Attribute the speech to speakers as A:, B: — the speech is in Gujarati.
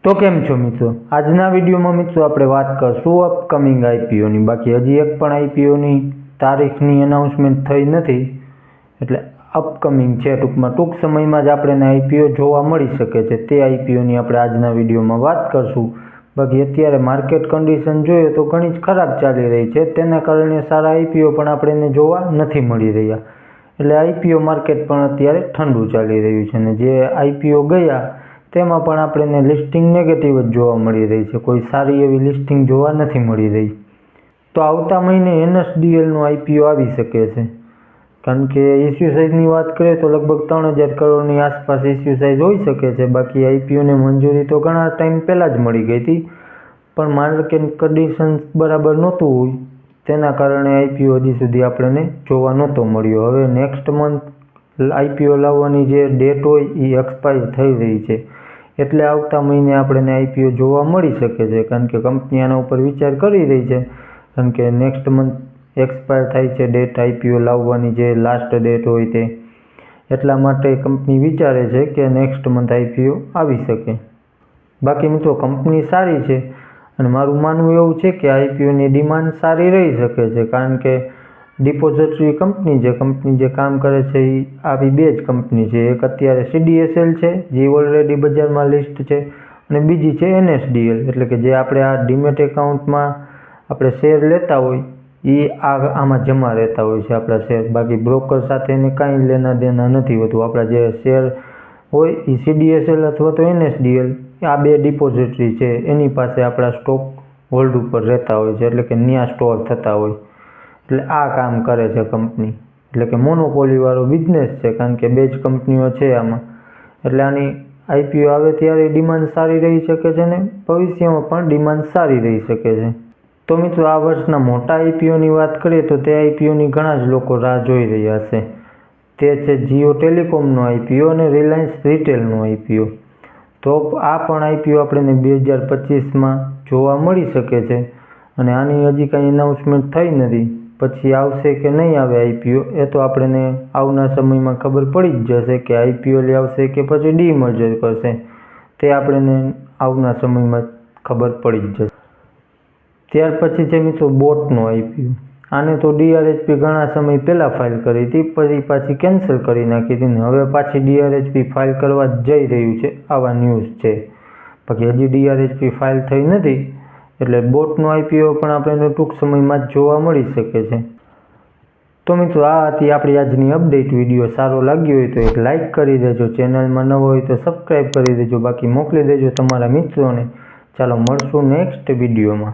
A: તો કેમ છો મિત્રો, આજના વિડીયોમાં મિત્રો આપણે વાત કરશું અપકમિંગ આઈપીઓની। બાકી હજી એક પણ આઈપીઓની તારીખની અનાઉન્સમેન્ટ થઈ નથી, એટલે અપકમિંગ છે। ટૂંક સમયમાં જ આપણને આઈપીઓ જોવા મળી શકે છે। તે આઈપીઓની આપણે આજના વિડીયોમાં વાત કરશું। બાકી અત્યારે માર્કેટ કન્ડિશન જોઈએ તો ઘણી જ ખરાબ ચાલી રહી છે, તેના કારણે સારા આઈપીઓ પણ આપણને જોવા નથી મળી રહ્યા। એટલે આઈપીઓ માર્કેટ પણ અત્યારે ઠંડુ ચાલી રહ્યું છે, અને જે આઈપીઓ ગયા તેમાં પણ આપણને લિસ્ટિંગ નેગેટિવ જ જોવા મળી રહી છે, કોઈ સારી એવી લિસ્ટિંગ જોવા નથી મળી રહી। તો આવતા મહિને એનએસડીએલનું આઈપીઓ આવી શકે છે, કારણ કે ઇસ્યુ સાઇઝની વાત કરીએ તો લગભગ 3000 કરોડની આસપાસ ઇસ્યુ સાઇઝ હોઈ શકે છે। બાકી આઈપીઓને મંજૂરી તો ઘણા ટાઈમ પહેલાં જ મળી ગઈ હતી, પણ માર્કેટ કન્ડિશન બરાબર નહોતું હોય, તેના કારણે આઈપીઓ હજી સુધી આપણને જોવા નહોતો મળ્યો। હવે નેક્સ્ટ મંથ આઈપીઓ લાવવાની જે ડેટ હોય એ એક્સપાયર થઈ રહી છે, એટલે આવતા મહિને આપણને આઈપીઓ જોવા મળી શકે છે, કારણ કે કંપની આના ઉપર વિચાર કરી રહી છે। કારણ કે નેક્સ્ટ મંથ એક્સપાયર થાય છે ડેટ આઈપીઓ લાવવાની, જે લાસ્ટ ડેટ હોય તે, એટલા માટે કંપની વિચારે છે કે નેક્સ્ટ મંથ આઈપીઓ આવી શકે। બાકી મિત્રો કંપની સારી છે, અને મારું માનવું એવું છે કે આઈપીઓની ડિમાન્ડ સારી રહી શકે છે, કારણ કે ડિપોઝિટરી કંપની જે કામ કરે છે એ આવી બે જ કંપની છે। એક અત્યારે સીડીએસએલ છે, જે ઓલરેડી બજારમાં લિસ્ટ છે, અને બીજી છે એનએસડીએલ, એટલે કે જે આપણે આ ડીમેટ એકાઉન્ટમાં આપણે શેર લેતા હોય એ આમાં જમા રહેતા હોય છે આપણા શેર। બાકી બ્રોકર સાથે એને કાંઈ લેના દેના નથી હોતું। આપણા જે શેર હોય એ સીડીએસએલ અથવા તો એનએસડીએલ, આ બે ડિપોઝિટરી છે, એની પાસે આપણા સ્ટોક હોલ્ડ ઉપર રહેતા હોય છે, એટલે કે ત્યાં સ્ટોર થતા હોય। એટલે આ કામ કરે છે કંપની, એટલે કે મોનોપોલીવાળો બિઝનેસ છે, કારણ કે બે જ કંપનીઓ છે આમાં। એટલે આની આઈપીઓ આવે ત્યારે ડિમાન્ડ સારી રહી શકે છે, ને ભવિષ્યમાં પણ ડિમાન્ડ સારી રહી શકે છે। તો મિત્રો આ વર્ષના મોટા આઈપીઓની વાત કરીએ તો તે આઈપીઓની ઘણા જ લોકો રાહ જોઈ રહ્યા છે। તે છે જીઓ ટેલિકોમનો આઈપીઓ અને રિલાયન્સ રિટેલનો આઈપીઓ। તો આ પણ આઈપીઓ આપણને 2025માં જોવા મળી શકે છે, અને આની હજી કાંઈ એનાઉન્સમેન્ટ થઈ નથી। પછી આવશે કે નહીં આવે આઈપીઓ એ તો આપણને આવનાર સમયમાં ખબર પડી જ જશે કે આઈપીઓ આવશે કે પછી ડીમર્જર કરશે, તે આપણને આવનાર સમયમાં ખબર પડી જ જશે। ત્યાર પછી છે મિત્રો બોટનો આઈપીઓ। આને તો ડીઆરએચપી ઘણા સમય પહેલાં ફાઇલ કરી હતી, પછી પાછી કેન્સલ કરી નાખી હતી, ને હવે પાછી ડીઆરએચપી ફાઇલ કરવા જઈ રહ્યું છે, આવા ન્યૂઝ છે। બાકી હજી ડીઆરએચપી ફાઇલ થઈ નથી, એટલે બોટનો આઈપીઓ પણ આપણને ટૂંક સમયમાં જ જોવા મળી શકે છે। તો મિત્રો આ હતી આપણી આજની અપડેટ। વિડીયો સારો લાગ્યો હોય તો એક લાઇક કરી દેજો, ચેનલમાં નવો હોય તો સબસ્ક્રાઈબ કરી દેજો, બાકી મોકલી દેજો તમારા મિત્રોને। ચાલો મળશું નેક્સ્ટ વિડીયોમાં।